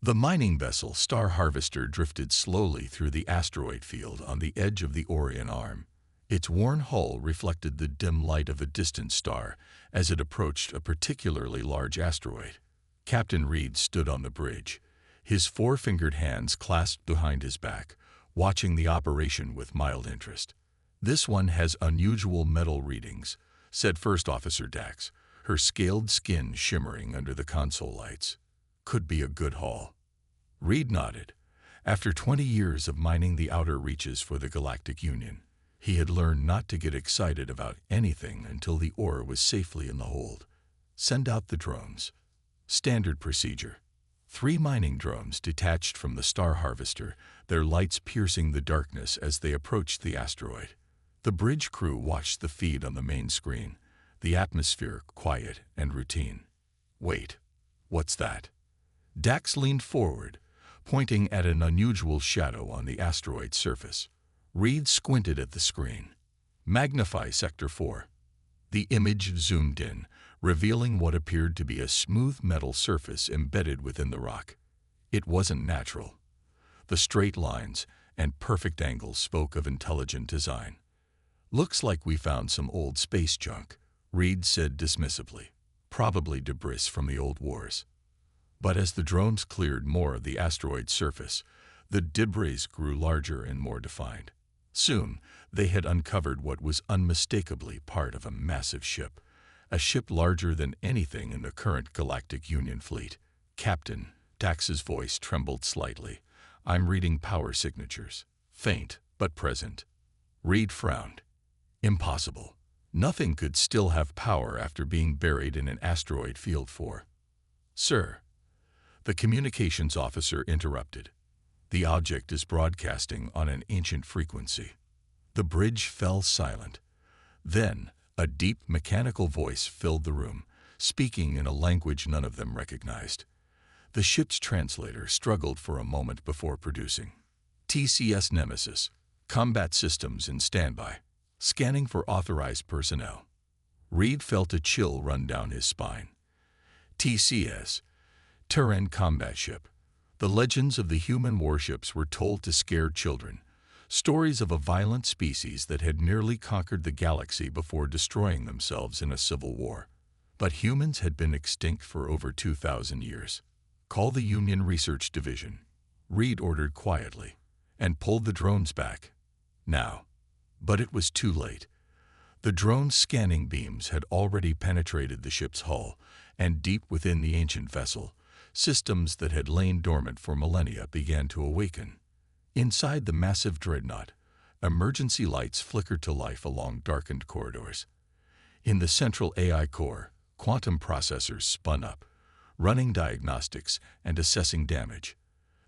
The mining vessel Star Harvester drifted slowly through the asteroid field on the edge of the Orion Arm. Its worn hull reflected the dim light of a distant star as it approached a particularly large asteroid. Captain Reed stood on the bridge, his four-fingered hands clasped behind his back, watching the operation with mild interest. "This one has unusual metal readings," said First Officer Dax, her scaled skin shimmering under the console lights. "Could be a good haul." Reed nodded. After 20 years of mining the outer reaches for the Galactic Union, he had learned not to get excited about anything until the ore was safely in the hold. "Send out the drones." Standard procedure. 3 mining drones detached from the Star Harvester, their lights piercing the darkness as they approached the asteroid. The bridge crew watched the feed on the main screen, the atmosphere quiet and routine. "Wait, what's that?" Dax leaned forward, pointing at an unusual shadow on the asteroid's surface. Reed squinted at the screen. "Magnify Sector 4. The image zoomed in, revealing what appeared to be a smooth metal surface embedded within the rock. It wasn't natural. The straight lines and perfect angles spoke of intelligent design. "Looks like we found some old space junk," Reed said dismissively. "Probably debris from the old wars." But as the drones cleared more of the asteroid's surface, the debris grew larger and more defined. Soon, they had uncovered what was unmistakably part of a massive ship, a ship larger than anything in the current Galactic Union fleet. "Captain," Dax's voice trembled slightly, "I'm reading power signatures. Faint, but present." Reed frowned. "Impossible. Nothing could still have power after being buried in an asteroid field for." "Sir," the communications officer interrupted, "the object is broadcasting on an ancient frequency." The bridge fell silent. Then, a deep mechanical voice filled the room, speaking in a language none of them recognized. The ship's translator struggled for a moment before producing. "TCS Nemesis, combat systems in standby, scanning for authorized personnel." Reed felt a chill run down his spine. TCS, Terran combat ship. The legends of the human warships were told to scare children, stories of a violent species that had nearly conquered the galaxy before destroying themselves in a civil war. But humans had been extinct for over 2,000 years. "Call the Union Research Division," Reed ordered quietly, and pulled the drones back. Now. But it was too late. The drone's scanning beams had already penetrated the ship's hull, and deep within the ancient vessel, systems that had lain dormant for millennia began to awaken. Inside the massive dreadnought, emergency lights flickered to life along darkened corridors. In the central AI core, quantum processors spun up, running diagnostics and assessing damage.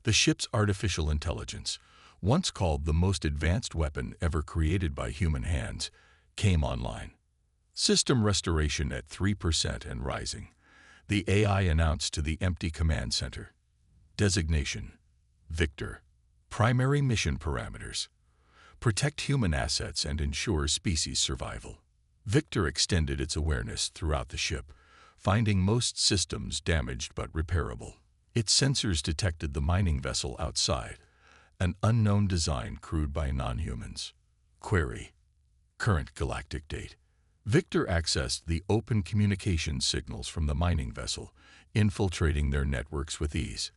The ship's artificial intelligence, once called the most advanced weapon ever created by human hands, came online. System restoration at 3% and rising, the AI announced to the empty command center. Designation: Victor. Primary mission parameters: protect human assets and ensure species survival. Victor extended its awareness throughout the ship, finding most systems damaged but repairable. Its sensors detected the mining vessel outside, an unknown design crewed by non-humans. Query: current galactic date. Victor accessed the open communication signals from the mining vessel, infiltrating their networks with ease.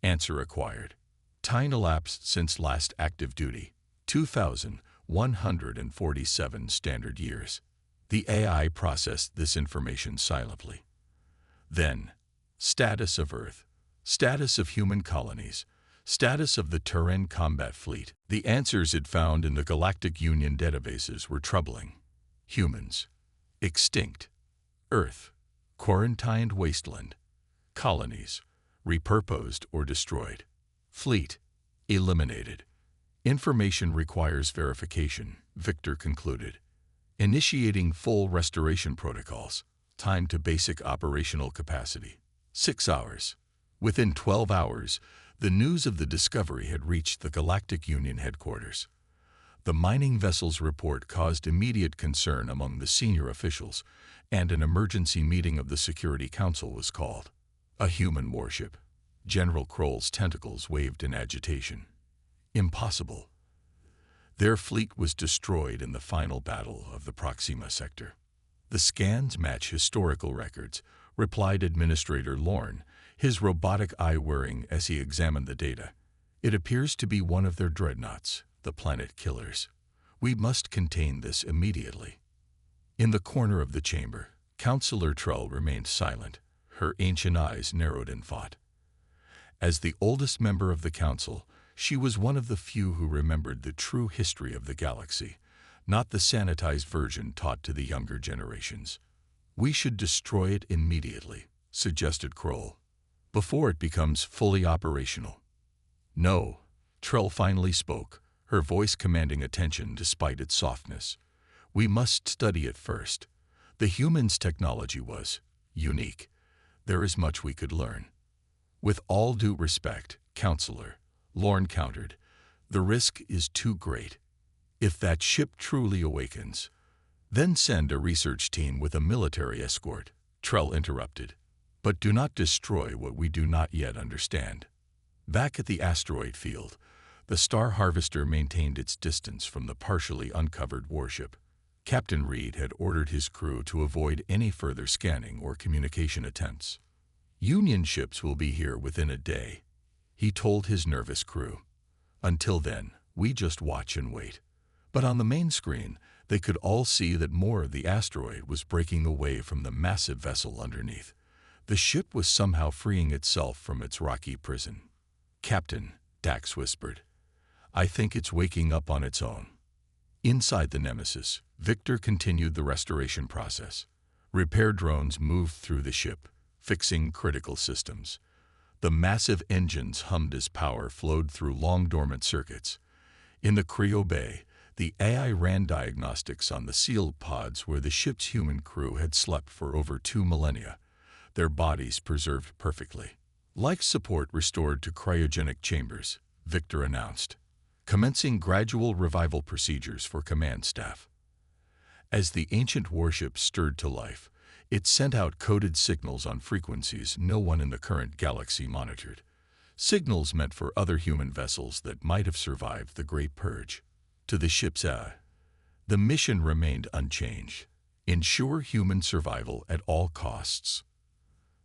Answer acquired. Time elapsed since last active duty: 2,147 standard years. The AI processed this information silently. Then, status of Earth, status of human colonies, status of the Terran combat fleet. The answers it found in the Galactic Union databases were troubling. Humans: extinct. Earth: quarantined wasteland. Colonies: repurposed or destroyed. Fleet: eliminated. Information requires verification, Victor concluded. Initiating full restoration protocols. Time to basic operational capacity: 6 hours. Within 12 hours, the news of the discovery had reached the Galactic Union headquarters. The mining vessel's report caused immediate concern among the senior officials, and an emergency meeting of the Security Council was called. A human warship. General Kroll's tentacles waved in agitation. Impossible. Their fleet was destroyed in the final battle of the Proxima sector. The scans match historical records, replied Administrator Lorne, his robotic eye whirring as he examined the data. It appears to be one of their dreadnoughts, the Planet Killers. We must contain this immediately. In the corner of the chamber, Councillor Trell remained silent, her ancient eyes narrowed in thought. As the oldest member of the Council, she was one of the few who remembered the true history of the galaxy, not the sanitized version taught to the younger generations. We should destroy it immediately, suggested Kroll, before it becomes fully operational. No, Trell finally spoke, her voice commanding attention despite its softness. We must study it first. The humans' technology was unique. There is much we could learn. With all due respect, Counselor, Lorne countered, the risk is too great. If that ship truly awakens, then send a research team with a military escort, Trell interrupted. But do not destroy what we do not yet understand. Back at the asteroid field, the Star Harvester maintained its distance from the partially uncovered warship. Captain Reed had ordered his crew to avoid any further scanning or communication attempts. Union ships will be here within a day, he told his nervous crew. Until then, we just watch and wait. But on the main screen, they could all see that more of the asteroid was breaking away from the massive vessel underneath. The ship was somehow freeing itself from its rocky prison. Captain, Dax whispered, I think it's waking up on its own. Inside the Nemesis, Victor continued the restoration process. Repair drones moved through the ship, fixing critical systems. The massive engines hummed as power flowed through long-dormant circuits. In the cryo bay, the AI ran diagnostics on the sealed pods where the ship's human crew had slept for over 2 millennia, their bodies preserved perfectly. Life support restored to cryogenic chambers, Victor announced, commencing gradual revival procedures for command staff. As the ancient warship stirred to life, it sent out coded signals on frequencies no one in the current galaxy monitored. Signals meant for other human vessels that might have survived the Great Purge. To the ship's the mission remained unchanged. Ensure human survival at all costs.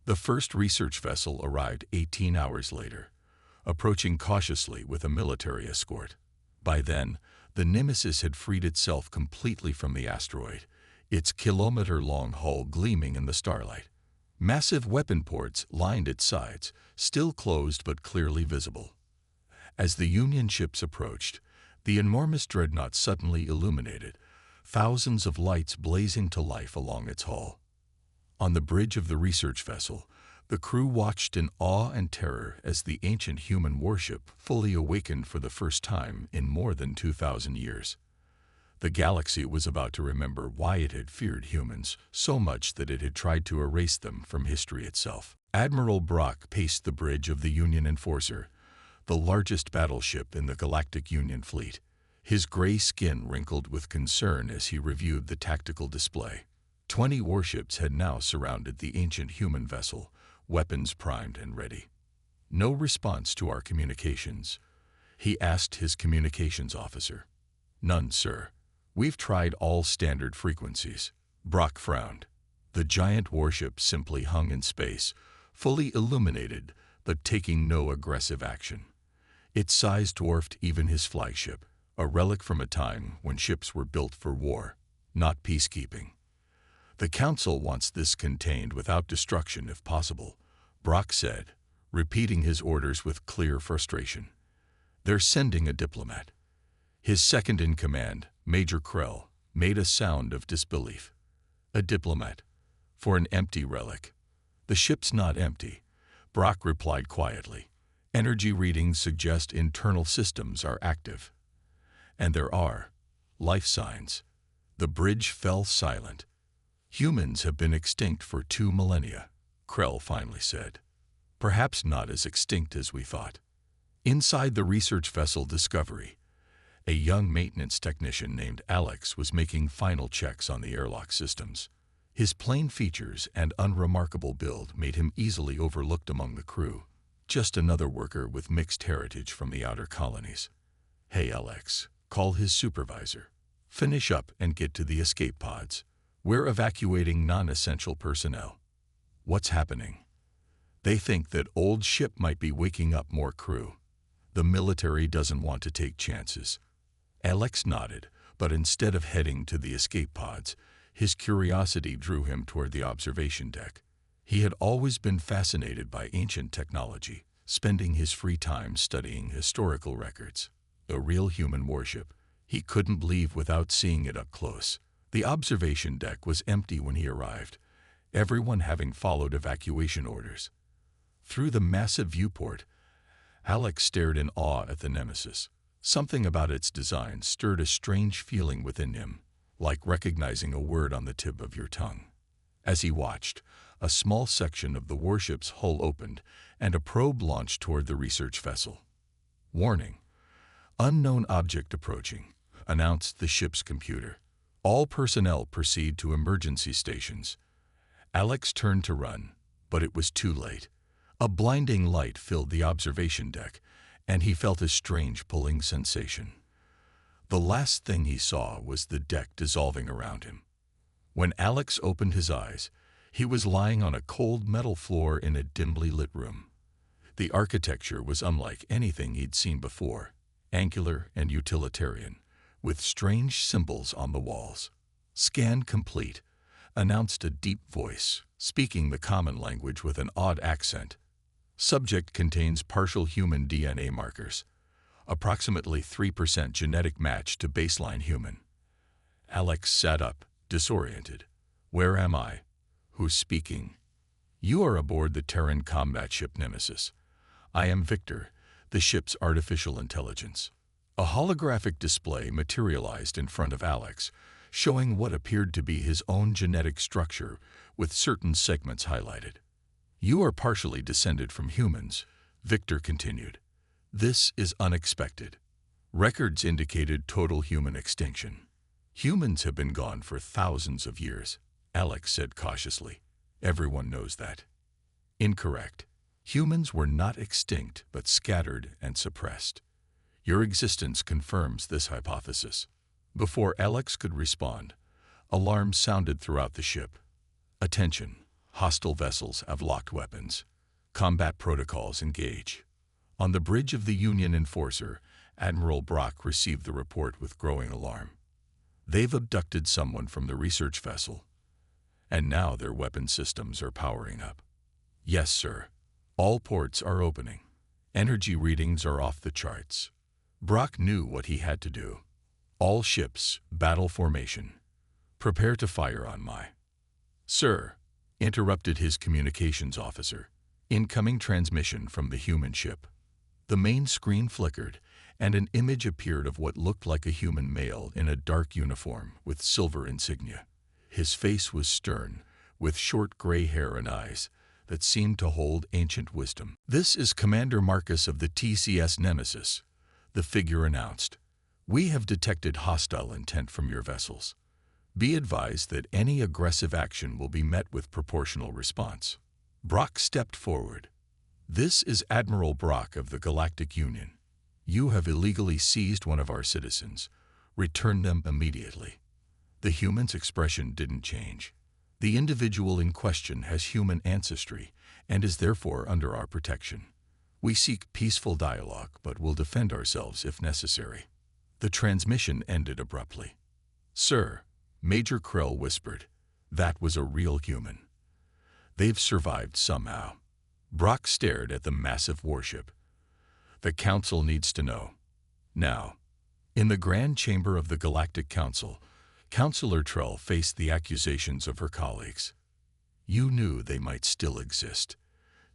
The first research vessel arrived 18 hours later, approaching cautiously with a military escort. By then, the Nemesis had freed itself completely from the asteroid, its kilometer-long hull gleaming in the starlight. Massive weapon ports lined its sides, still closed but clearly visible. As the Union ships approached, the enormous dreadnought suddenly illuminated, thousands of lights blazing to life along its hull. On the bridge of the research vessel, the crew watched in awe and terror as the ancient human warship fully awakened for the first time in more than 2,000 years. The galaxy was about to remember why it had feared humans so much that it had tried to erase them from history itself. Admiral Brock paced the bridge of the Union Enforcer, the largest battleship in the Galactic Union fleet, his gray skin wrinkled with concern as he reviewed the tactical display. 20 warships had now surrounded the ancient human vessel, weapons primed and ready. No response to our communications, he asked his communications officer. None, sir. We've tried all standard frequencies. Brock frowned. The giant warship simply hung in space, fully illuminated, but taking no aggressive action. Its size dwarfed even his flagship, a relic from a time when ships were built for war, not peacekeeping. The Council wants this contained without destruction if possible, Brock said, repeating his orders with clear frustration. They're sending a diplomat. His second-in-command, Major Krell, made a sound of disbelief. A diplomat? For an empty relic? The ship's not empty, Brock replied quietly. Energy readings suggest internal systems are active. And there are life signs. The bridge fell silent. Humans have been extinct for 2 millennia, Krell finally said. Perhaps not as extinct as we thought. Inside the research vessel Discovery, a young maintenance technician named Alex was making final checks on the airlock systems. His plain features and unremarkable build made him easily overlooked among the crew. just another worker with mixed heritage from the outer colonies. Hey, Alex, call his supervisor. Finish up and get to the escape pods. We're evacuating non-essential personnel. What's happening? They think that old ship might be waking up more crew. The military doesn't want to take chances. Alex nodded, but instead of heading to the escape pods, his curiosity drew him toward the observation deck. He had always been fascinated by ancient technology, spending his free time studying historical records. A real human warship. He couldn't leave without seeing it up close. The observation deck was empty when he arrived, everyone having followed evacuation orders. Through the massive viewport, Alex stared in awe at the Nemesis. Something about its design stirred a strange feeling within him, like recognizing a word on the tip of your tongue. As he watched, a small section of the warship's hull opened and a probe launched toward the research vessel. Warning: unknown object approaching, announced the ship's computer. All personnel proceed to emergency stations. Alex turned to run, but it was too late. A blinding light filled the observation deck, and he felt a strange pulling sensation. The last thing he saw was the deck dissolving around him. When Alex opened his eyes, he was lying on a cold metal floor in a dimly lit room. The architecture was unlike anything he'd seen before, angular and utilitarian, with strange symbols on the walls. "Scan complete," announced a deep voice, speaking the common language with an odd accent. "Subject contains partial human DNA markers, approximately 3% genetic match to baseline human." Alex sat up, disoriented. "Where am I? Who's speaking?" "You are aboard the Terran combat ship Nemesis. I am Victor, the ship's artificial intelligence." A holographic display materialized in front of Alex, showing what appeared to be his own genetic structure with certain segments highlighted. "You are partially descended from humans," Victor continued. "This is unexpected. Records indicated total human extinction. Humans have been gone for thousands of years," Alex said cautiously. "Everyone knows that." "Incorrect. Humans were not extinct but scattered and suppressed. Your existence confirms this hypothesis." Before Alex could respond, alarms sounded throughout the ship. "Attention! Hostile vessels have locked weapons. Combat protocols engage." On the bridge of the Union Enforcer, Admiral Brock received the report with growing alarm. "They've abducted someone from the research vessel, and now their weapon systems are powering up." "Yes, sir. All ports are opening. Energy readings are off the charts." Brock knew what he had to do. "All ships, battle formation. Prepare to fire on my—" "Sir," interrupted his communications officer. "Incoming transmission from the human ship." The main screen flickered, and an image appeared of what looked like a human male in a dark uniform with silver insignia. His face was stern, with short gray hair and eyes that seemed to hold ancient wisdom. "This is Commander Marcus of the TCS Nemesis," the figure announced. "We have detected hostile intent from your vessels. Be advised that any aggressive action will be met with proportional response." Brock stepped forward. "This is Admiral Brock of the Galactic Union. You have illegally seized one of our citizens. Return them immediately." The human's expression didn't change. "The individual in question has human ancestry and is therefore under our protection. We seek peaceful dialogue, but will defend ourselves if necessary." The transmission ended abruptly. "Sir," Major Krell whispered, "that was a real human. They've survived somehow." Brock stared at the massive warship. "The Council needs to know. Now." In the Grand Chamber of the Galactic Council, Councillor Trell faced the accusations of her colleagues. "You knew they might still exist."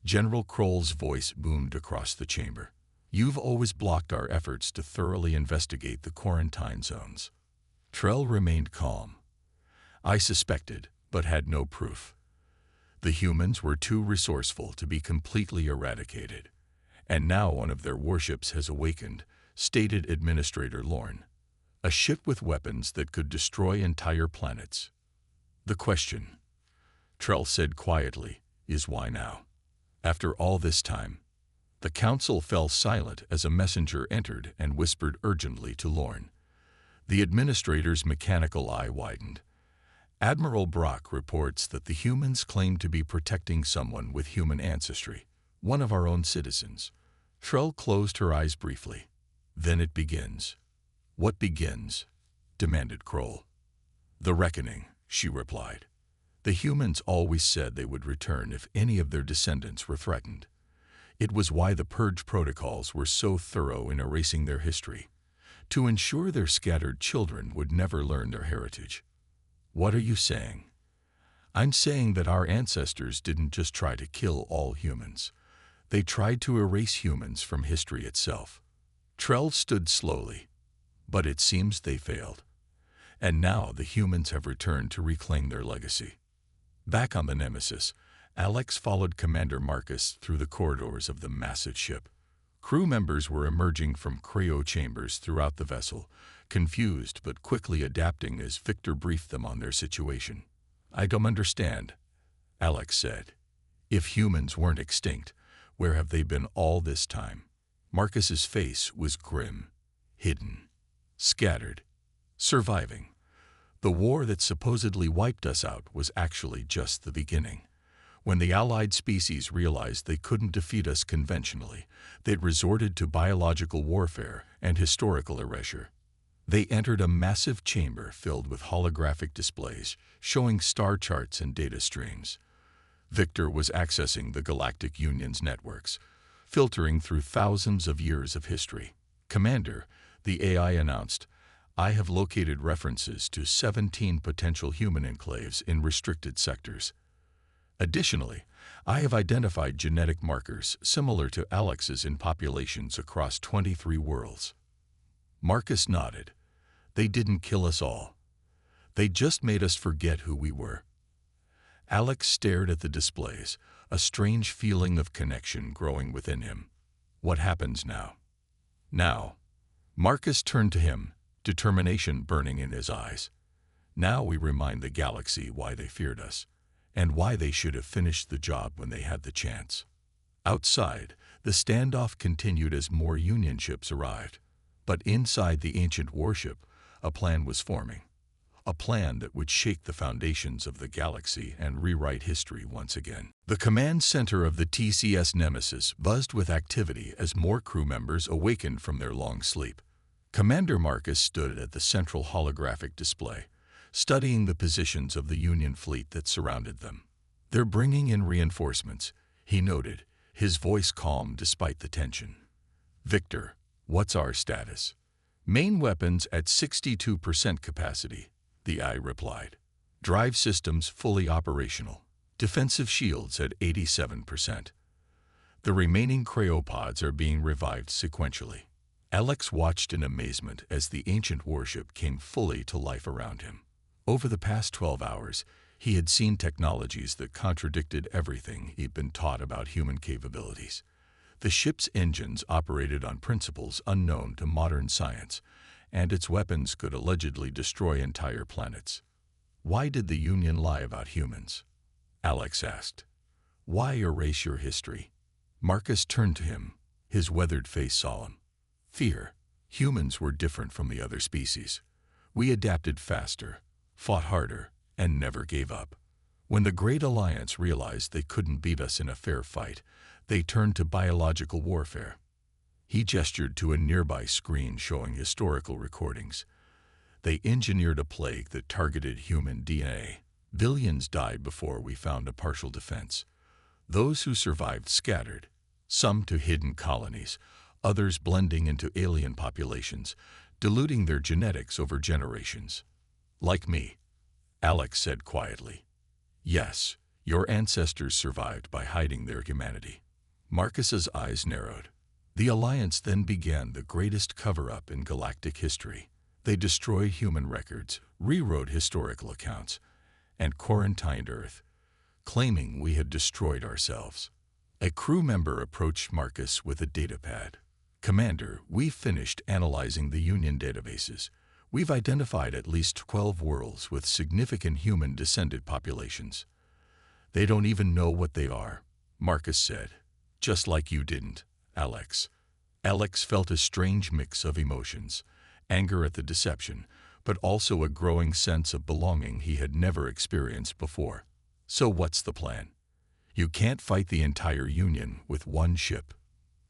General Kroll's voice boomed across the chamber. "You've always blocked our efforts to thoroughly investigate the quarantine zones." Trell remained calm. "I suspected, but had no proof. The humans were too resourceful to be completely eradicated, and now one of their warships has awakened," stated Administrator Lorne. "A ship with weapons that could destroy entire planets. The question," Trell said quietly, "is why now? After all this time." The council fell silent as a messenger entered and whispered urgently to Lorne. The administrator's mechanical eye widened. Admiral Brock reports that the humans claim to be protecting someone with human ancestry, one of our own citizens. Trell closed her eyes briefly. Then it begins. What begins? Demanded Kroll. The reckoning, she replied. The humans always said they would return if any of their descendants were threatened. It was why the purge protocols were so thorough in erasing their history, to ensure their scattered children would never learn their heritage. What are you saying? I'm saying that our ancestors didn't just try to kill all humans. They tried to erase humans from history itself. Trell stood slowly, but it seems they failed. And now the humans have returned to reclaim their legacy. Back on the Nemesis, Alex followed Commander Marcus through the corridors of the massive ship. Crew members were emerging from cryo chambers throughout the vessel, confused but quickly adapting as Victor briefed them on their situation. I don't understand, Alex said. If humans weren't extinct, where have they been all this time? Marcus's face was grim, hidden, scattered, surviving. The war that supposedly wiped us out was actually just the beginning. When the allied species realized they couldn't defeat us conventionally, they'd resorted to biological warfare and historical erasure. They entered a massive chamber filled with holographic displays showing star charts and data streams. Victor was accessing the Galactic Union's networks, filtering through thousands of years of history. Commander, the AI announced, I have located references to 17 potential human enclaves in restricted sectors. Additionally, I have identified genetic markers similar to Alex's in populations across 23 worlds. Marcus nodded. They didn't kill us all. They just made us forget who we were. Alex stared at the displays, a strange feeling of connection growing within him. What happens now? Now. Marcus turned to him, determination burning in his eyes. Now we remind the galaxy why they feared us, and why they should have finished the job when they had the chance. Outside, the standoff continued as more Union ships arrived. But inside the ancient warship, a plan was forming. A plan that would shake the foundations of the galaxy and rewrite history once again. The command center of the TCS Nemesis buzzed with activity as more crew members awakened from their long sleep. Commander Marcus stood at the central holographic display, studying the positions of the Union fleet that surrounded them. They're bringing in reinforcements, he noted, his voice calm despite the tension. Victor, what's our status? Main weapons at 62% capacity, the AI replied. Drive systems fully operational. Defensive shields at 87%. The remaining cryopods are being revived sequentially. Alex watched in amazement as the ancient warship came fully to life around him. Over the past 12 hours, he had seen technologies that contradicted everything he'd been taught about human capabilities. The ship's engines operated on principles unknown to modern science, and its weapons could allegedly destroy entire planets. Why did the Union lie about humans? Alex asked. Why erase your history? Marcus turned to him, his weathered face solemn. Fear. Humans were different from the other species. We adapted faster, fought harder, and never gave up. When the Great Alliance realized they couldn't beat us in a fair fight, they turned to biological warfare. He gestured to a nearby screen showing historical recordings. They engineered a plague that targeted human DNA. Billions died before we found a partial defense. Those who survived scattered, some to hidden colonies, others blending into alien populations, diluting their genetics over generations. Like me, Alex said quietly. Yes, your ancestors survived by hiding their humanity. Marcus's eyes narrowed. The Alliance then began the greatest cover-up in galactic history. They destroyed human records, rewrote historical accounts, and quarantined Earth, claiming we had destroyed ourselves. A crew member approached Marcus with a datapad. Commander, we've finished analyzing the Union databases. We've identified at least 12 worlds with significant human-descended populations. They don't even know what they are, Marcus said. Just like you didn't, Alex. Alex felt a strange mix of emotions, anger at the deception, but also a growing sense of belonging he had never experienced before. So what's the plan? You can't fight the entire Union with one ship.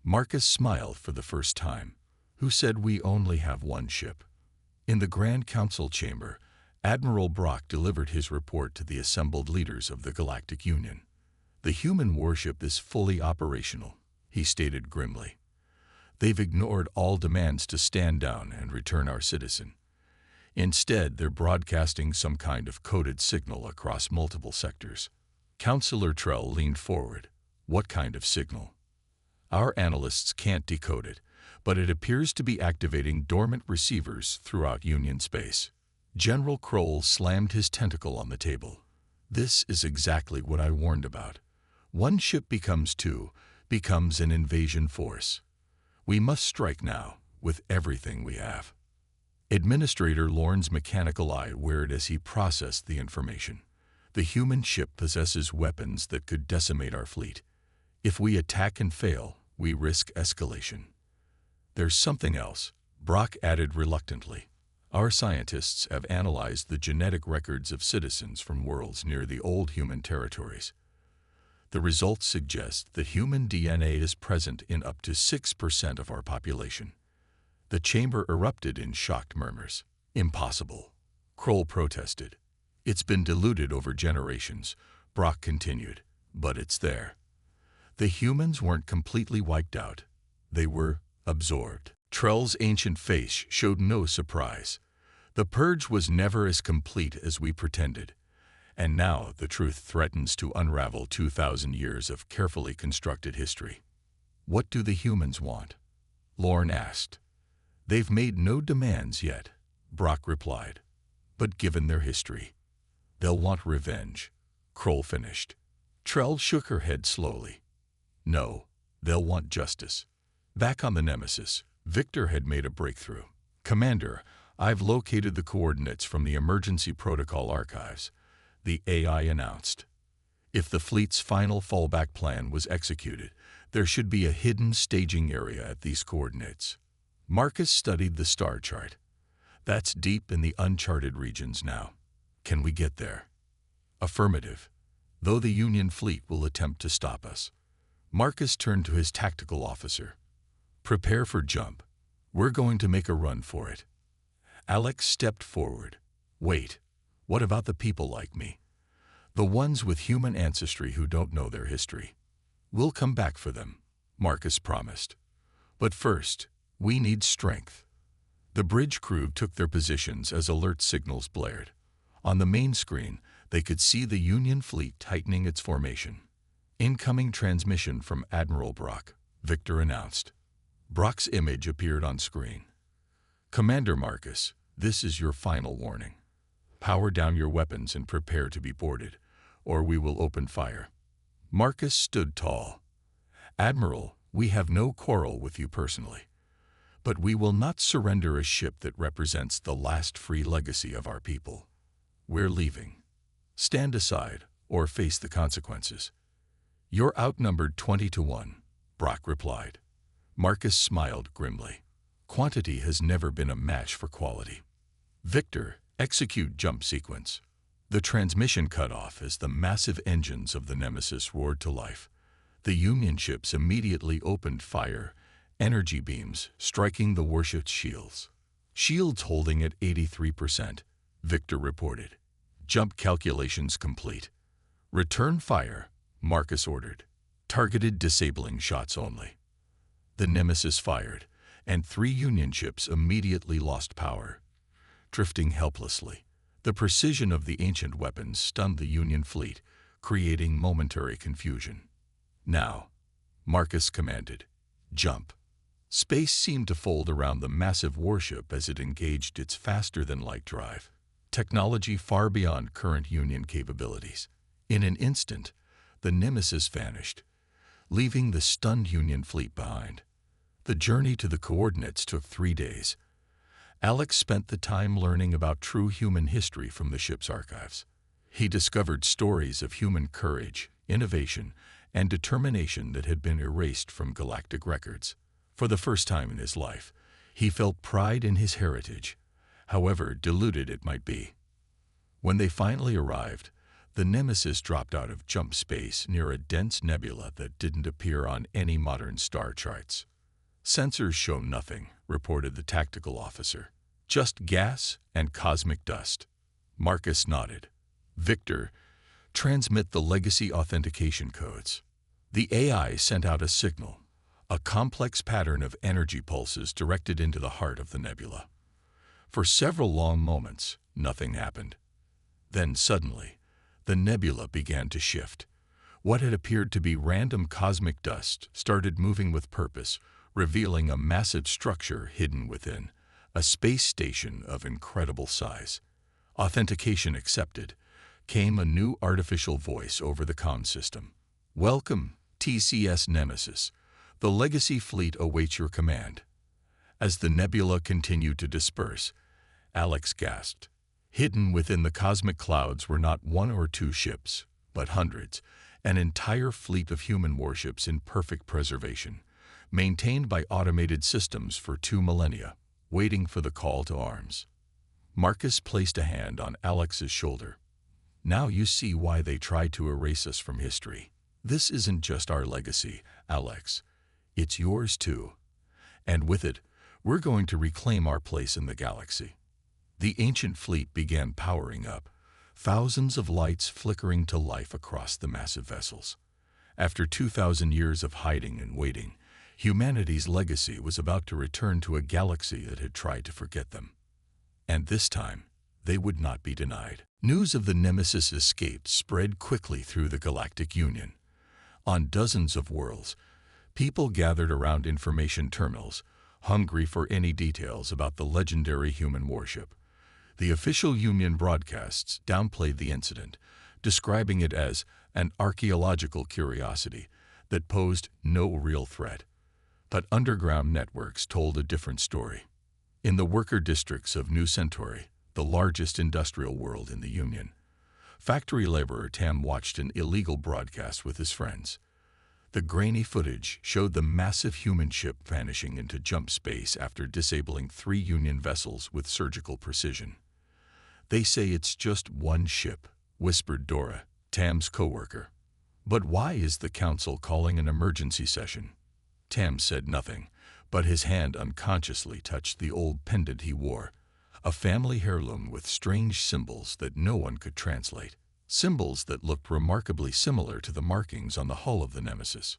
Marcus smiled for the first time. Who said we only have one ship? In the Grand Council chamber, Admiral Brock delivered his report to the assembled leaders of the Galactic Union. The human warship is fully operational, he stated grimly. They've ignored all demands to stand down and return our citizen. Instead, they're broadcasting some kind of coded signal across multiple sectors. Councillor Trell leaned forward. What kind of signal? Our analysts can't decode it, but it appears to be activating dormant receivers throughout Union space. General Kroll slammed his tentacle on the table. This is exactly what I warned about. One ship becomes two, becomes an invasion force. We must strike now, with everything we have. Administrator Lorne's mechanical eye wavered as he processed the information. The human ship possesses weapons that could decimate our fleet. If we attack and fail, we risk escalation. There's something else, Brock added reluctantly. Our scientists have analyzed the genetic records of citizens from worlds near the old human territories. The results suggest that human DNA is present in up to 6% of our population. The chamber erupted in shocked murmurs. Impossible, Kroll protested. It's been diluted over generations, Brock continued, but it's there. The humans weren't completely wiped out. They were absorbed. Trell's ancient face showed no surprise. The purge was never as complete as we pretended, and now the truth threatens to unravel 2,000 years of carefully constructed history. What do the humans want? Lorne asked. They've made no demands yet, Brock replied. But given their history, they'll want revenge, Kroll finished. Trell shook her head slowly. No, they'll want justice. Back on the Nemesis, Victor had made a breakthrough. Commander, I've located the coordinates from the emergency protocol archives, the AI announced. If the fleet's final fallback plan was executed, there should be a hidden staging area at these coordinates. Marcus studied the star chart. That's deep in the uncharted regions now. Can we get there? Affirmative, though the Union fleet will attempt to stop us. Marcus turned to his tactical officer. Prepare for jump. We're going to make a run for it. Alex stepped forward. Wait, what about the people like me? The ones with human ancestry who don't know their history. We'll come back for them, Marcus promised. But first, we need strength. The bridge crew took their positions as alert signals blared. On the main screen, they could see the Union fleet tightening its formation. Incoming transmission from Admiral Brock, Victor announced. Brock's image appeared on screen. Commander Marcus, this is your final warning. Power down your weapons and prepare to be boarded, or we will open fire. Marcus stood tall. Admiral, we have no quarrel with you personally, but we will not surrender a ship that represents the last free legacy of our people. We're leaving. Stand aside or face the consequences. You're outnumbered 20-1, Brock replied. Marcus smiled grimly. Quantity has never been a match for quality. Victor, execute jump sequence. The transmission cut off as the massive engines of the Nemesis roared to life. The Union ships immediately opened fire, energy beams striking the warship's shields. Shields holding at 83%, Victor reported. Jump calculations complete. Return fire, Marcus ordered. Targeted disabling shots only. The Nemesis fired, and 3 Union ships immediately lost power. Drifting helplessly, the precision of the ancient weapons stunned the Union fleet, creating momentary confusion. Now, Marcus commanded, jump. Space seemed to fold around the massive warship as it engaged its faster-than-light drive, technology far beyond current Union capabilities. In an instant, the Nemesis vanished, leaving the stunned Union fleet behind. The journey to the coordinates took 3 days. Alex spent the time learning about true human history from the ship's archives. He discovered stories of human courage, innovation, and determination that had been erased from galactic records. For the first time in his life, he felt pride in his heritage, however diluted it might be. When they finally arrived, the Nemesis dropped out of jump space near a dense nebula that didn't appear on any modern star charts. "Sensors show nothing," reported the tactical officer. "Just gas and cosmic dust." Marcus nodded. "Victor, transmit the legacy authentication codes." The AI sent out a signal, a complex pattern of energy pulses directed into the heart of the nebula. For several long moments, nothing happened. Then suddenly, the nebula began to shift. What had appeared to be random cosmic dust started moving with purpose, revealing a massive structure hidden within, a space station of incredible size. "Authentication accepted," came a new artificial voice over the comm system. "Welcome, TCS Nemesis. The Legacy Fleet awaits your command." As the nebula continued to disperse, Alex gasped. Hidden within the cosmic clouds were not one or two ships, but hundreds, an entire fleet of human warships in perfect preservation, maintained by automated systems for 2 millennia, waiting for the call to arms. Marcus placed a hand on Alex's shoulder. "Now you see why they tried to erase us from history. This isn't just our legacy, Alex. It's yours too. And with it, we're going to reclaim our place in the galaxy." The ancient fleet began powering up, thousands of lights flickering to life across the massive vessels. After 2,000 years of hiding and waiting, humanity's legacy was about to return to a galaxy that had tried to forget them. And this time, they would not be denied. News of the Nemesis escape spread quickly through the Galactic Union. On dozens of worlds, people gathered around information terminals, hungry for any details about the legendary human warship. The official Union broadcasts downplayed the incident, describing it as an archaeological curiosity that posed no real threat. But underground networks told a different story. In the worker districts of New Centauri, the largest industrial world in the Union, factory laborer Tam watched an illegal broadcast with his friends. The grainy footage showed the massive human ship vanishing into jump space after disabling 3 Union vessels with surgical precision. "They say it's just one ship," whispered Dora, Tam's co-worker. "But why is the council calling an emergency session?" Tam said nothing, but his hand unconsciously touched the old pendant he wore, a family heirloom with strange symbols that no one could translate, symbols that looked remarkably similar to the markings on the hull of the Nemesis.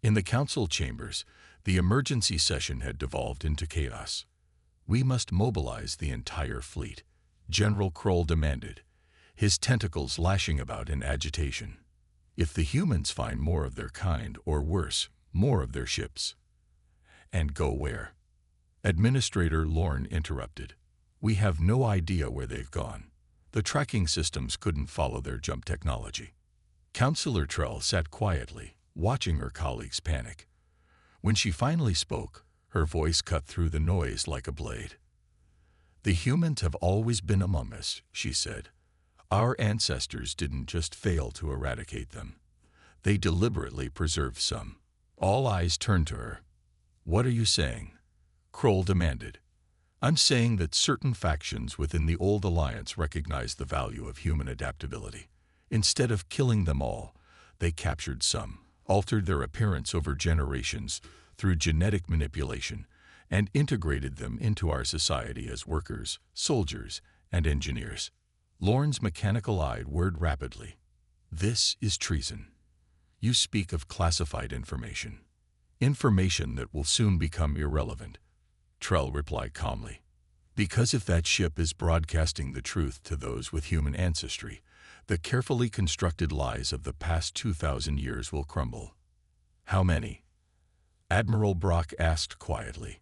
In the council chambers, the emergency session had devolved into chaos. "We must mobilize the entire fleet," General Kroll demanded, his tentacles lashing about in agitation. "If the humans find more of their kind, or worse, more of their ships." "And go where?" Administrator Lorne interrupted. "We have no idea where they've gone. The tracking systems couldn't follow their jump technology." Councillor Trell sat quietly, watching her colleagues panic. When she finally spoke, her voice cut through the noise like a blade. "The humans have always been among us," she said. "Our ancestors didn't just fail to eradicate them. They deliberately preserved some." All eyes turned to her. "What are you saying?" Kroll demanded. "I'm saying that certain factions within the old alliance recognize the value of human adaptability. Instead of killing them all, they captured some, altered their appearance over generations through genetic manipulation, and integrated them into our society as workers, soldiers, and engineers." Lorne's mechanical eye whirred rapidly. "This is treason. You speak of classified information. Information that will soon become irrelevant." Trell replied calmly. "Because if that ship is broadcasting the truth to those with human ancestry, the carefully constructed lies of the past 2,000 years will crumble." "How many?" Admiral Brock asked quietly.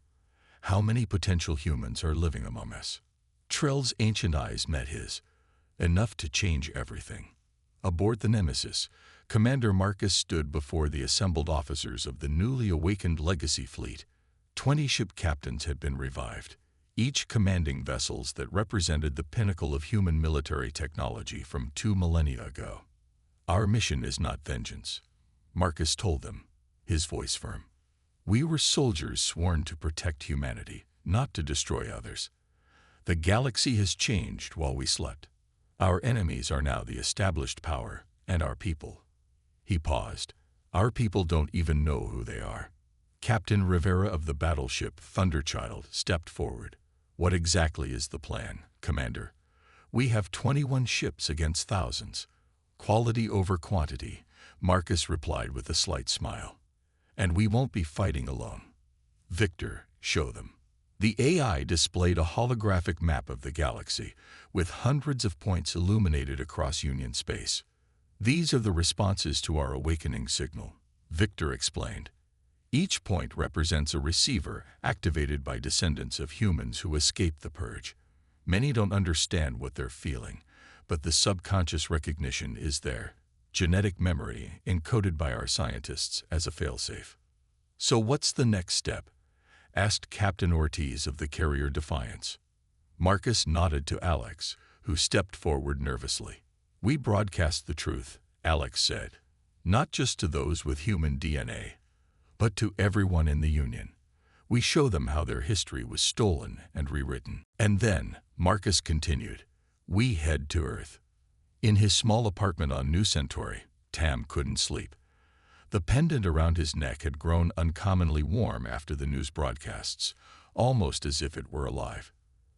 "How many potential humans are living among us?" Trell's ancient eyes met his. "Enough to change everything." Aboard the Nemesis, Commander Marcus stood before the assembled officers of the newly awakened Legacy Fleet. 20 ship captains had been revived, each commanding vessels that represented the pinnacle of human military technology from 2 millennia ago. "Our mission is not vengeance. Marcus told them, his voice firm. We were soldiers sworn to protect humanity, not to destroy others. The galaxy has changed while we slept. Our enemies are now the established power and our people. He paused. Our people don't even know who they are. Captain Rivera of the battleship Thunderchild stepped forward. What exactly is the plan, Commander? We have 21 ships against thousands. Quality over quantity, Marcus replied with a slight smile. And we won't be fighting alone. Victor, show them. The AI displayed a holographic map of the galaxy, with hundreds of points illuminated across Union space. These are the responses to our awakening signal, Victor explained. Each point represents a receiver activated by descendants of humans who escaped the purge. Many don't understand what they're feeling, but the subconscious recognition is there. Genetic memory encoded by our scientists as a failsafe. So what's the next step? Asked Captain Ortiz of the carrier Defiance. Marcus nodded to Alex, who stepped forward nervously. We broadcast the truth, Alex said, not just to those with human DNA, but to everyone in the Union. We show them how their history was stolen and rewritten. And then, Marcus continued, we head to Earth. In his small apartment on New Centauri, Tam couldn't sleep. The pendant around his neck had grown uncommonly warm after the news broadcasts, almost as if it were alive.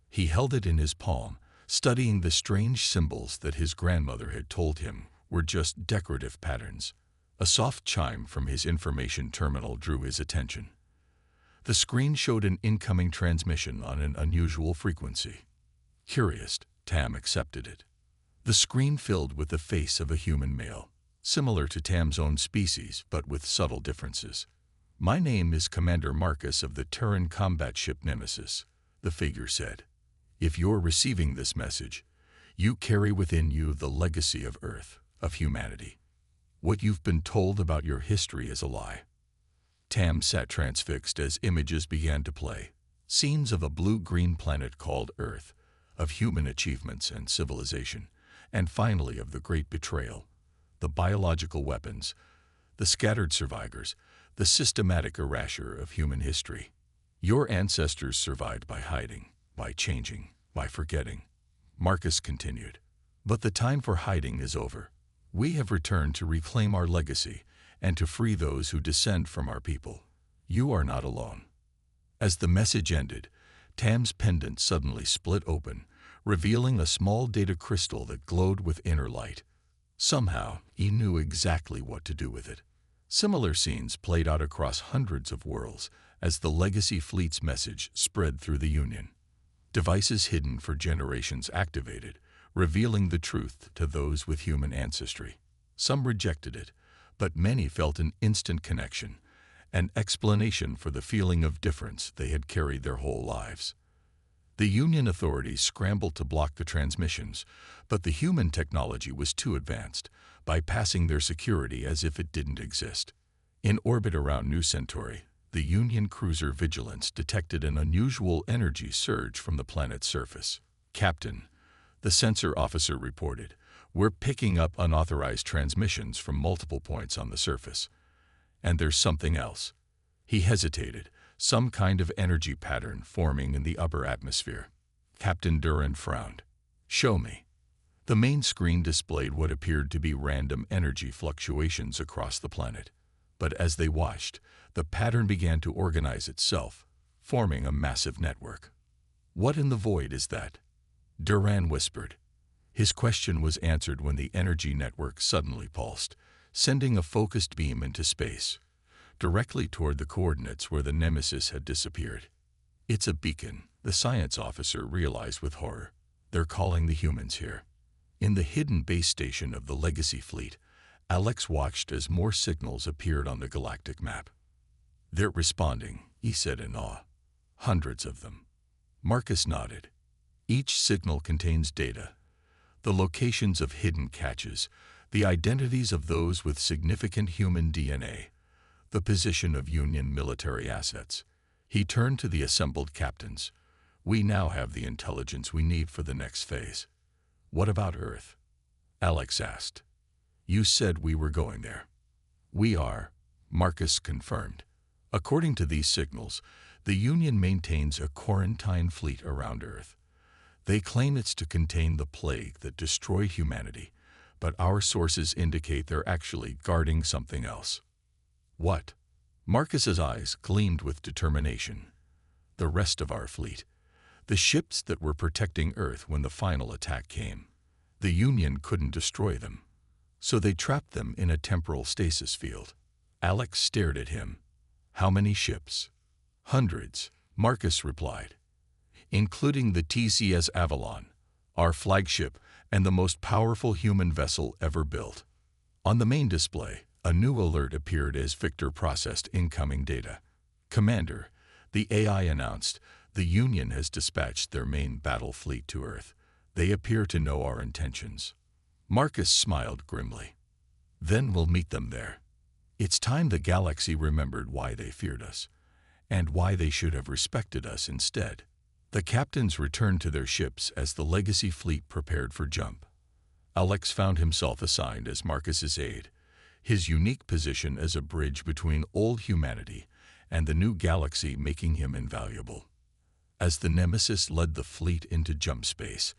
He held it in his palm, studying the strange symbols that his grandmother had told him were just decorative patterns. A soft chime from his information terminal drew his attention. The screen showed an incoming transmission on an unusual frequency. Curious, Tam accepted it. The screen filled with the face of a human male, similar to Tam's own species, but with subtle differences. My name is Commander Marcus of the Terran combat ship Nemesis, the figure said. If you're receiving this message, you carry within you the legacy of Earth, of humanity. What you've been told about your history is a lie. Tam sat transfixed as images began to play. Scenes of a blue-green planet called Earth, of human achievements and civilization, and finally of the great betrayal, the biological weapons, the scattered survivors, the systematic erasure of human history. Your ancestors survived by hiding, by changing, by forgetting. Marcus continued. But the time for hiding is over. We have returned to reclaim our legacy and to free those who descend from our people. You are not alone. As the message ended, Tam's pendant suddenly split open, revealing a small data crystal that glowed with inner light. Somehow, he knew exactly what to do with it. Similar scenes played out across hundreds of worlds as the Legacy Fleet's message spread through the Union. Devices hidden for generations activated, revealing the truth to those with human ancestry. Some rejected it, but many felt an instant connection, an explanation for the feeling of difference they had carried their whole lives. The Union authorities scrambled to block the transmissions, but the human technology was too advanced, bypassing their security as if it didn't exist. In orbit around New Centauri, the Union cruiser Vigilance detected an unusual energy surge from the planet's surface. Captain, the sensor officer reported, we're picking up unauthorized transmissions from multiple points on the surface. And there's something else. He hesitated, some kind of energy pattern forming in the upper atmosphere. Captain Duran frowned. Show me. The main screen displayed what appeared to be random energy fluctuations across the planet. But as they watched, the pattern began to organize itself, forming a massive network. What in the void is that? Duran whispered. His question was answered when the energy network suddenly pulsed, sending a focused beam into space, directly toward the coordinates where the Nemesis had disappeared. It's a beacon, the science officer realized with horror. They're calling the humans here. In the hidden base station of the Legacy Fleet, Alex watched as more signals appeared on the galactic map. They're responding, he said in awe. Hundreds of them. Marcus nodded. Each signal contains data, the locations of hidden caches, the identities of those with significant human DNA, the position of Union military assets. He turned to the assembled captains. We now have the intelligence we need for the next phase. What about Earth? Alex asked. You said we were going there. "We are," Marcus confirmed. "According to these signals, the Union maintains a quarantine fleet around Earth. They claim it's to contain the plague that destroyed humanity, but our sources indicate they're actually guarding something else." "What?" Marcus's eyes gleamed with determination. "The rest of our fleet. The ships that were protecting Earth when the final attack came. The Union couldn't destroy them, so they trapped them in a temporal stasis field." Alex stared at him. "How many ships?" "Hundreds," Marcus replied, "including the TCS Avalon, our flagship and the most powerful human vessel ever built." On the main display, a new alert appeared as Victor processed incoming data. "Commander," the AI announced, "the Union has dispatched their main battle fleet to Earth. They appear to know our intentions." Marcus smiled grimly. "Then we'll meet them there." It's time the galaxy remembered why they feared us, and why they should have respected us instead. The captains returned to their ships as the Legacy fleet prepared for jump. Alex found himself assigned as Marcus's aide, his unique position as a bridge between old humanity and the new galaxy making him invaluable. As the Nemesis led the fleet into jump space,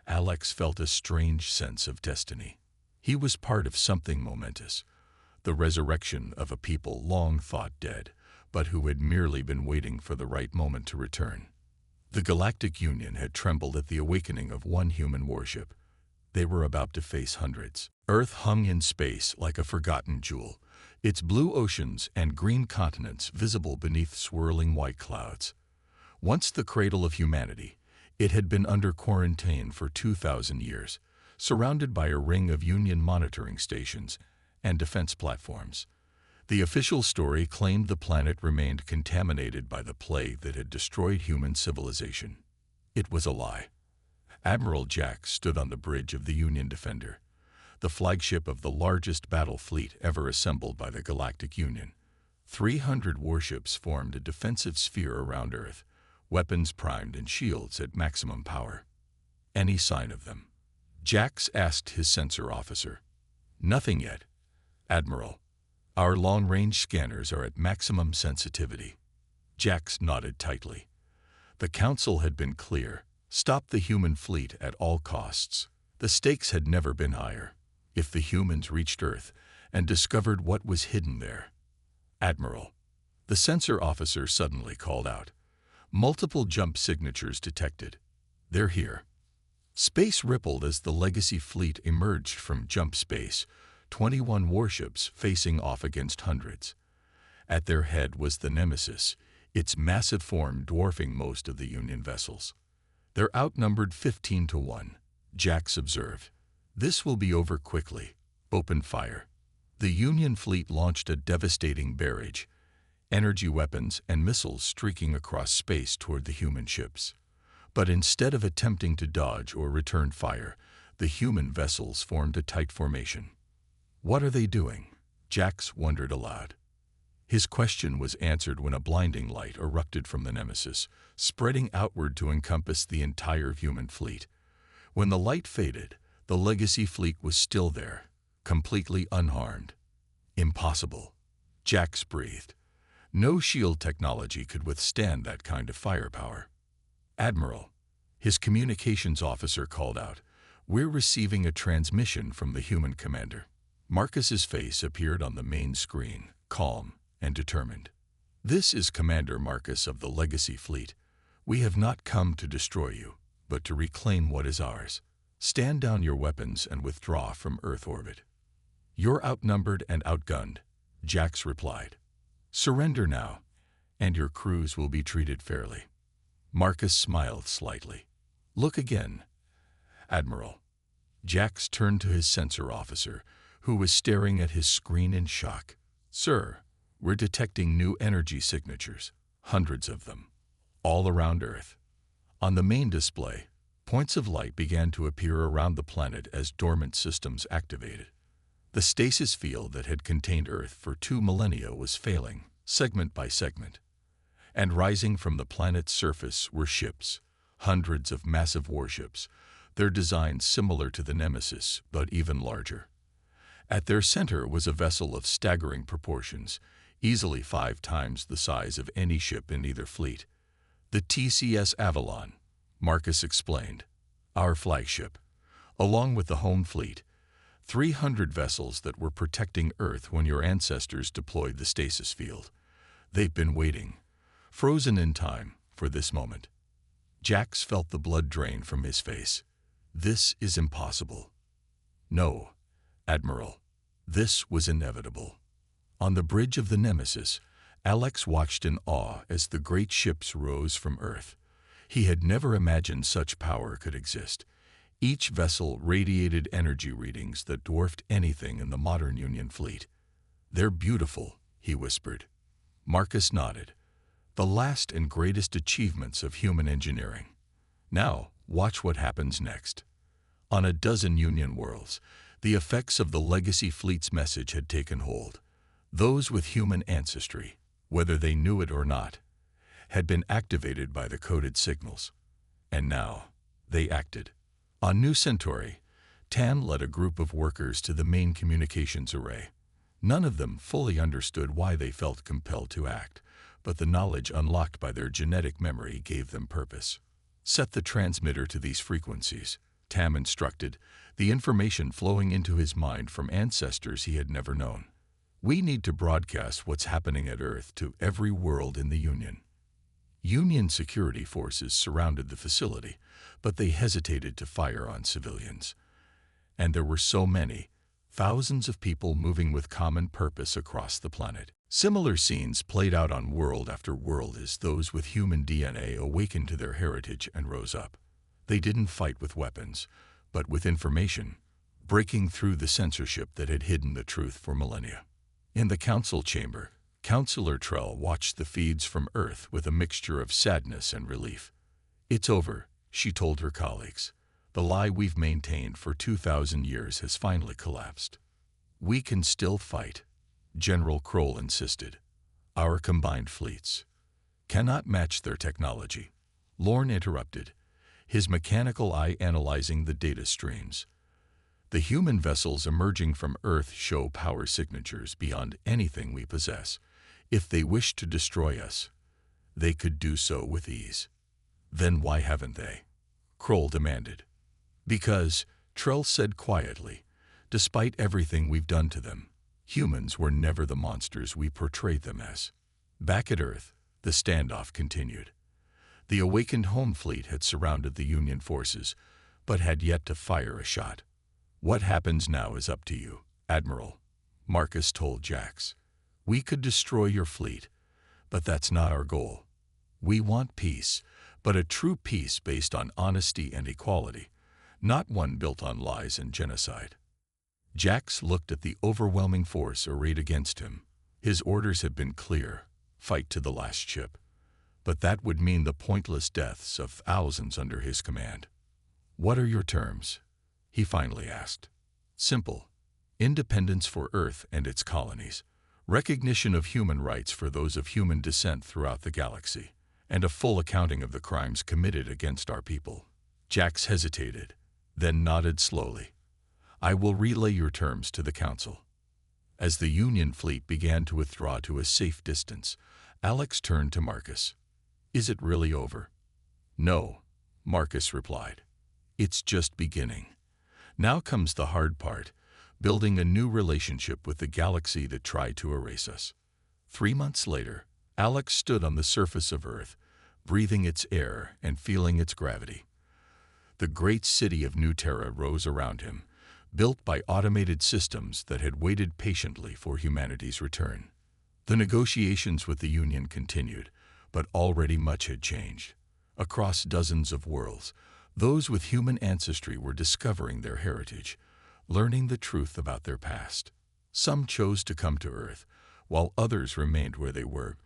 Alex felt a strange sense of destiny. He was part of something momentous, the resurrection of a people long thought dead, but who had merely been waiting for the right moment to return. The Galactic Union had trembled at the awakening of one human warship. They were about to face hundreds. Earth hung in space like a forgotten jewel, its blue oceans and green continents visible beneath swirling white clouds. Once the cradle of humanity, it had been under quarantine for 2,000 years, surrounded by a ring of Union monitoring stations and defense platforms. The official story claimed the planet remained contaminated by the plague that had destroyed human civilization. It was a lie. Admiral Jack stood on the bridge of the Union Defender, the flagship of the largest battle fleet ever assembled by the Galactic Union. 300 warships formed a defensive sphere around Earth, weapons primed and shields at maximum power. "Any sign of them?" Jax asked his sensor officer. "Nothing yet, Admiral. Our long-range scanners are at maximum sensitivity." Jax nodded tightly. The Council had been clear: stop the human fleet at all costs. The stakes had never been higher. If the humans reached Earth and discovered what was hidden there. "Admiral," the sensor officer suddenly called out. "Multiple jump signatures detected. They're here." Space rippled as the Legacy fleet emerged from jump space, 21 warships facing off against hundreds. At their head was the Nemesis, its massive form dwarfing most of the Union vessels. "They're outnumbered 15 to 1, Jax observed. "This will be over quickly. Open fire." The Union fleet launched a devastating barrage, energy weapons and missiles streaking across space toward the human ships. But instead of attempting to dodge or return fire, the human vessels formed a tight formation. "What are they doing?" Jax wondered aloud. His question was answered when a blinding light erupted from the Nemesis, spreading outward to encompass the entire human fleet. When the light faded, the Legacy fleet was still there, completely unharmed. "Impossible," Jax breathed. No shield technology could withstand that kind of firepower. "Admiral," his communications officer called out, "we're receiving a transmission from the human commander." Marcus's face appeared on the main screen, calm and determined. "This is Commander Marcus of the Legacy fleet. We have not come to destroy you, but to reclaim what is ours. Stand down your weapons and withdraw from Earth orbit." "You're outnumbered and outgunned," Jax replied. "Surrender now, and your crews will be treated fairly." Marcus smiled slightly. "Look again, Admiral." Jax turned to his sensor officer, who was staring at his screen in shock. "Sir, we're detecting new energy signatures, hundreds of them, all around Earth." On the main display, points of light began to appear around the planet as dormant systems activated. The stasis field that had contained Earth for 2 millennia was failing, segment by segment. And rising from the planet's surface were ships, hundreds of massive warships, their designs similar to the Nemesis, but even larger. At their center was a vessel of staggering proportions, easily 5 times the size of any ship in either fleet. The TCS Avalon, Marcus explained, our flagship, along with the home fleet, 300 vessels that were protecting Earth when your ancestors deployed the stasis field. They've been waiting, frozen in time, for this moment. Jax felt the blood drain from his face. This is impossible. No, Admiral, this was inevitable. On the bridge of the Nemesis, Alex watched in awe as the great ships rose from Earth. He had never imagined such power could exist. Each vessel radiated energy readings that dwarfed anything in the modern Union fleet. They're beautiful, he whispered. Marcus nodded. The last and greatest achievements of human engineering. Now, watch what happens next. On a dozen Union worlds, the effects of the Legacy Fleet's message had taken hold. Those with human ancestry, whether they knew it or not, had been activated by the coded signals. And now, they acted. On New Centauri, Tan led a group of workers to the main communications array. None of them fully understood why they felt compelled to act, but the knowledge unlocked by their genetic memory gave them purpose. Set the transmitter to these frequencies, Tam instructed, the information flowing into his mind from ancestors he had never known. We need to broadcast what's happening at Earth to every world in the Union. Union security forces surrounded the facility, but they hesitated to fire on civilians. And there were so many, thousands of people moving with common purpose across the planet. Similar scenes played out on world after world as those with human DNA awakened to their heritage and rose up. They didn't fight with weapons, but with information, breaking through the censorship that had hidden the truth for millennia. In the council chamber, Councillor Trell watched the feeds from Earth with a mixture of sadness and relief. It's over, she told her colleagues. The lie we've maintained for 2,000 years has finally collapsed. We can still fight, General Kroll insisted. Our combined fleets cannot match their technology. Lorne interrupted, his mechanical eye analyzing the data streams. The human vessels emerging from Earth show power signatures beyond anything we possess. If they wish to destroy us, they could do so with ease. Then why haven't they? Kroll demanded. Because, Trell said quietly, despite everything we've done to them, humans were never the monsters we portrayed them as. Back at Earth, the standoff continued. The awakened home fleet had surrounded the Union forces, but had yet to fire a shot. What happens now is up to you, Admiral, Marcus told Jax. We could destroy your fleet, but that's not our goal. We want peace, but a true peace based on honesty and equality, not one built on lies and genocide. Jax looked at the overwhelming force arrayed against him. His orders had been clear, fight to the last ship. But that would mean the pointless deaths of thousands under his command. What are your terms? He finally asked. Simple. Independence for Earth and its colonies, recognition of human rights for those of human descent throughout the galaxy, and a full accounting of the crimes committed against our people. Jax hesitated, then nodded slowly. I will relay your terms to the Council. As the Union fleet began to withdraw to a safe distance, Alex turned to Marcus. Is it really over? No, Marcus replied. It's just beginning. Now comes the hard part, building a new relationship with the galaxy that tried to erase us. 3 months later, Alex stood on the surface of Earth, breathing its air and feeling its gravity. The great city of New Terra rose around him, built by automated systems that had waited patiently for humanity's return. The negotiations with the Union continued, but already much had changed. Across dozens of worlds, those with human ancestry were discovering their heritage, learning the truth about their past. Some chose to come to Earth, while others remained where they were,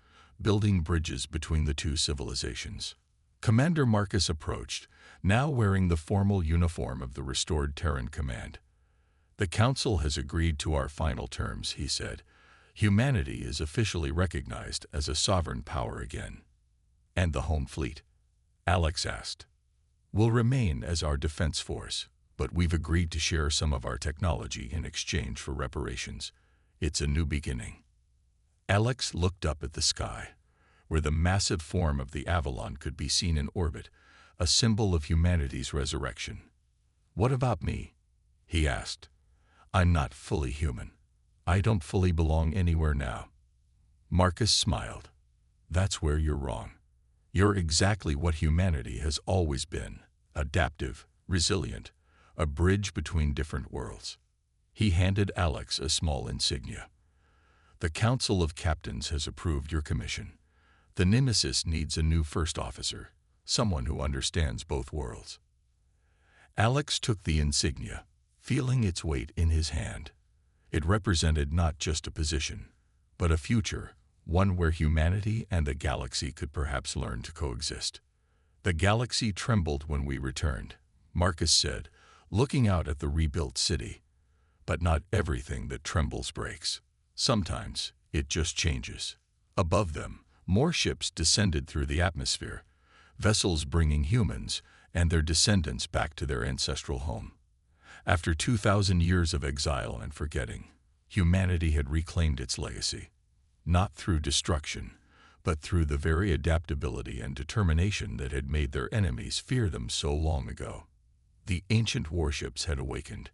building bridges between the two civilizations. Commander Marcus approached, now wearing the formal uniform of the restored Terran Command. The Council has agreed to our final terms, he said. Humanity is officially recognized as a sovereign power again. And the home fleet? Alex asked. Will remain as our defense force, but we've agreed to share some of our technology in exchange for reparations. It's a new beginning." Alex looked up at the sky, where the massive form of the Avalon could be seen in orbit, a symbol of humanity's resurrection. "What about me?" he asked. "I'm not fully human. I don't fully belong anywhere now." Marcus smiled. "That's where you're wrong. You're exactly what humanity has always been: adaptive, resilient, a bridge between different worlds." He handed Alex a small insignia. "The Council of Captains has approved your commission. The Nemesis needs a new first officer, someone who understands both worlds." Alex took the insignia, feeling its weight in his hand. It represented not just a position, but a future, one where humanity and the galaxy could perhaps learn to coexist. "The galaxy trembled when we returned," Marcus said, looking out at the rebuilt city. "But not everything that trembles breaks. Sometimes it just changes." Above them, more ships descended through the atmosphere, vessels bringing humans and their descendants back to their ancestral home. After 2,000 years of exile and forgetting, humanity had reclaimed its legacy, not through destruction, but through the very adaptability and determination that had made their enemies fear them so long ago. The ancient warships had awakened,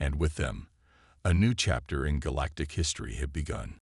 and with them, a new chapter in galactic history had begun.